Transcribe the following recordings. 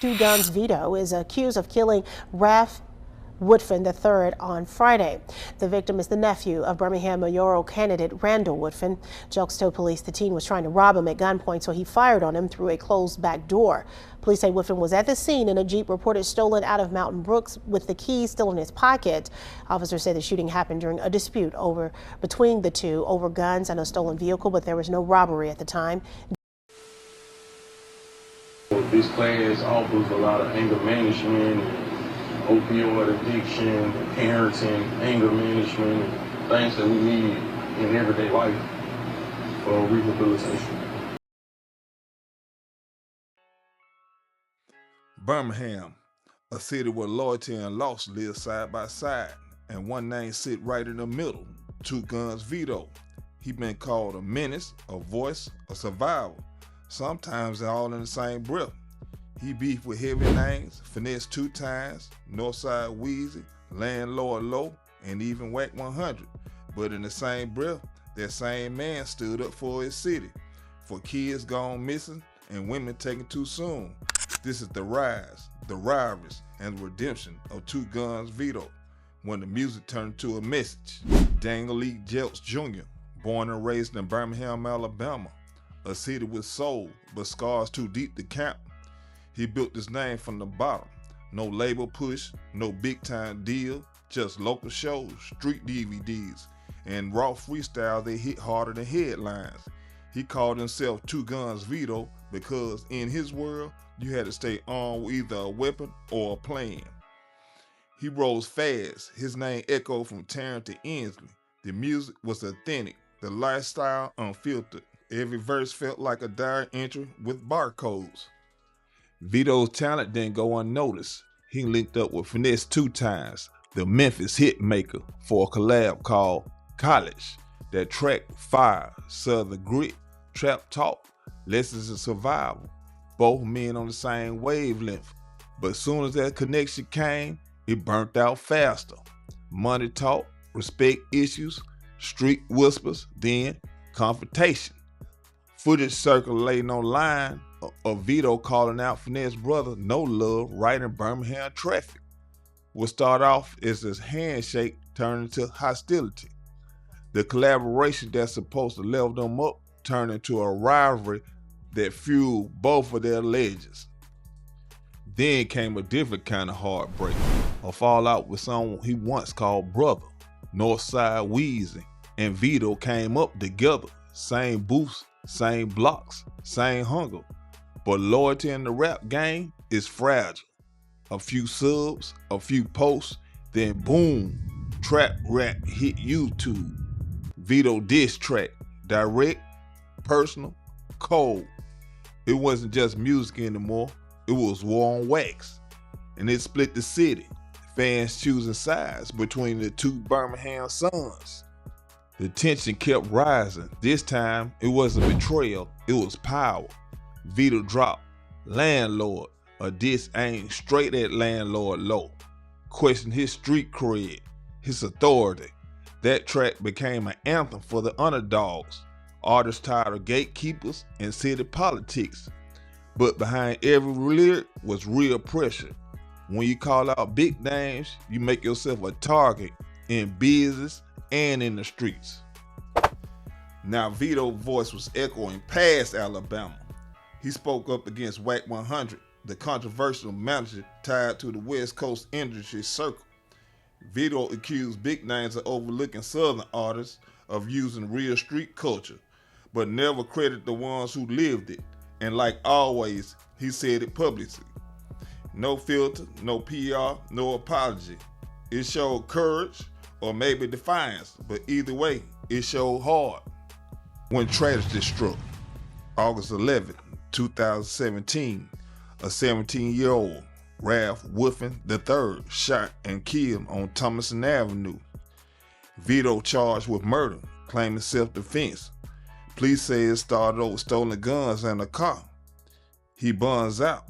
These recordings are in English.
Gunz Vito is accused of killing Raf Woodfin III on Friday. The victim is the nephew of Birmingham mayoral candidate Randall Woodfin. Jelks told police the teen was trying to rob him at gunpoint, so he fired on him through a closed back door. Police say Woodfin was at the scene in a Jeep reported stolen out of Mountain Brooks with the keys still in his pocket. Officers say the shooting happened during a dispute between the two over guns and a stolen vehicle, but there was no robbery at the time. This class offers a lot of anger management, opioid addiction, parenting, anger management, things that we need in everyday life for rehabilitation. Birmingham, a city where loyalty and loss live side by side, and one name sit right in the middle, Gunz Vito. He been called a menace, a voice, a survivor. Sometimes they're all in the same breath. He beefed with heavy names, Finesse 2 Tymes, North Side Weezy, Landlord Lo, and even Whack 100. But in the same breath, that same man stood up for his city, for kids gone missing and women taken too soon. This is the rise, the rivalries, and the redemption of Gunz Vito, when the music turned to a message. Daniel Jelks Jr, born and raised in Birmingham, Alabama, a city with soul, but scars too deep to count. He built his name from the bottom. No label push, no big time deal, just local shows, street DVDs, and raw freestyle that hit harder than headlines. He called himself Gunz Vito because in his world, you had to stay armed with either a weapon or a plan. He rose fast, his name echoed from Tarrant to Inslee. The music was authentic, the lifestyle unfiltered. Every verse felt like a diary entry with barcodes. Vito's talent didn't go unnoticed. He linked up with Finesse 2 Tymes, the Memphis hit maker, for a collab called College. That track fire, southern grit, trap talk, lessons of survival. Both men on the same wavelength. But as soon as that connection came, it burnt out faster. Money talk, respect issues, street whispers, then confrontation. Footage circulating online of Veto calling out Finesse brother No Love right in Birmingham traffic. What started off as this handshake turned into hostility. The collaboration that's supposed to level them up turned into a rivalry that fueled both of their legends. Then came a different kind of heartbreak, a fallout with someone he once called brother. North Side Weezy and Veto came up together, same booths, same blocks, same hunger. But loyalty in the rap game is fragile. A few subs, a few posts, then boom, trap rap hit YouTube. Veto diss track, direct, personal, cold. It wasn't just music anymore, it was war on wax. And it split the city, fans choosing sides between the two Birmingham sons. The tension kept rising. This time, it wasn't betrayal, it was power. Veto dropped Landlord, a diss aimed straight at Landlord Lo, questioned his street cred, his authority. That track became an anthem for the underdogs, artists tired of gatekeepers and city politics. But behind every lyric was real pressure. When you call out big names, you make yourself a target in business and in the streets. Now Veto's voice was echoing past Alabama. He spoke up against Whack 100, the controversial manager tied to the West Coast industry circle. Veto accused big names of overlooking Southern artists of using real street culture, but never credited the ones who lived it. And like always, he said it publicly. No filter, no PR, no apology. It showed courage or maybe defiance, but either way, it showed hard. When tragedy struck, August 11, 2017, a 17-year-old, Raf Woodfin III, shot and killed on Thomason Avenue. Veto charged with murder, claiming self-defense. Police say it started over stolen guns and a car. He bonds out,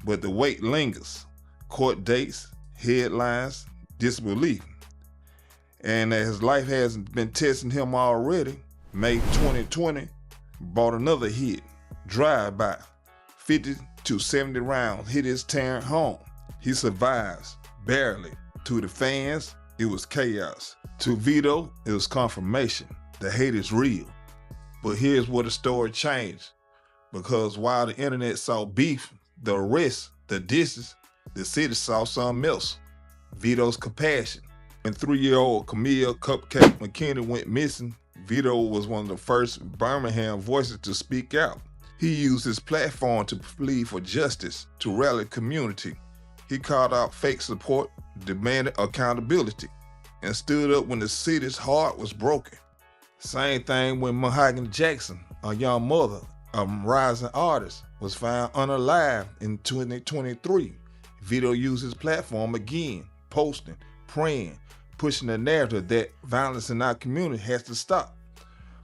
but the weight lingers. Court dates, headlines, disbelief. And as his life hasn't been testing him already, May 2020 brought another hit, Drive-By. 50 to 70 rounds hit his tearing home. He survives, barely. To the fans, it was chaos. To Veto, it was confirmation. The hate is real. But here's where the story changed. Because while the internet saw beef, the arrests, the disses, the city saw something else. Vito's compassion. When 3-year-old Cup Cake McKinney went missing, Veto was one of the first Birmingham voices to speak out. He used his platform to plead for justice, to rally the community. He called out fake support, demanded accountability, and stood up when the city's heart was broken. Same thing when Mahogany Jackson, a young mother, a rising artist, was found unalive in 2023. Veto used his platform again, posting, praying, pushing the narrative that violence in our community has to stop.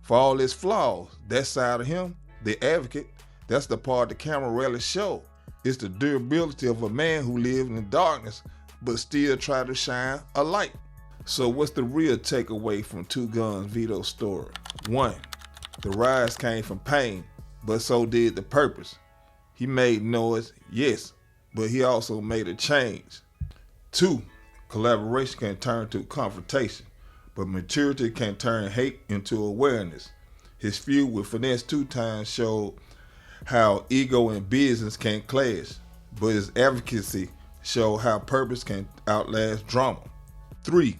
For all his flaws, that side of him, the advocate, that's the part the camera rarely showed. It's the durability of a man who lived in darkness but still tried to shine a light. So what's the real takeaway from Gunz Vito's story? 1. The rise came from pain, but so did the purpose. He made noise, yes, but he also made a change. 2. Collaboration can turn to confrontation, but maturity can turn hate into awareness. His feud with Finesse 2 times showed how ego and business can clash, but his advocacy showed how purpose can outlast drama. 3.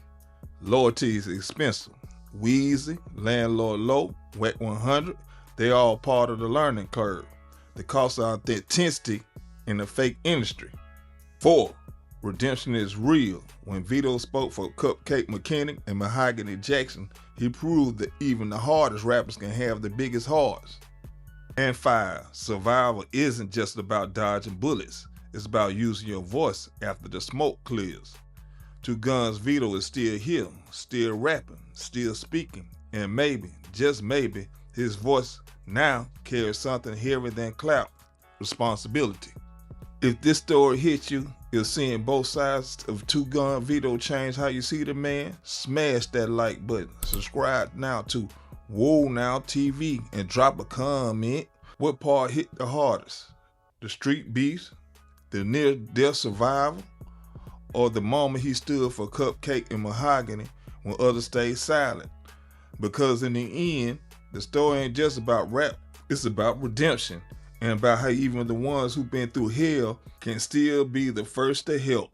Loyalty is expensive. Weezy, Landlord Lo, Whack 100, they all part of the learning curve. The cost of authenticity in the fake industry. 4. Redemption is real. When Veto spoke for Cup Cake McKinney and Mahogany Jackson, he proved that even the hardest rappers can have the biggest hearts. And 5. Survival isn't just about dodging bullets. It's about using your voice after the smoke clears. Gunz Vito is still here, still rapping, still speaking, and maybe, just maybe, his voice now carries something heavier than clout, responsibility. If this story hits you, if seeing both sides of Gunz Vito change how you see the man, smash that like button. Subscribe now to Whoa Now TV and drop a comment. What part hit the hardest? The street beefs, the near-death survival, or the moment he stood for Cup Cake and Mahogany when others stayed silent? Because in the end, the story ain't just about rap, it's about redemption, and about how even the ones who've been through hell can still be the first to help.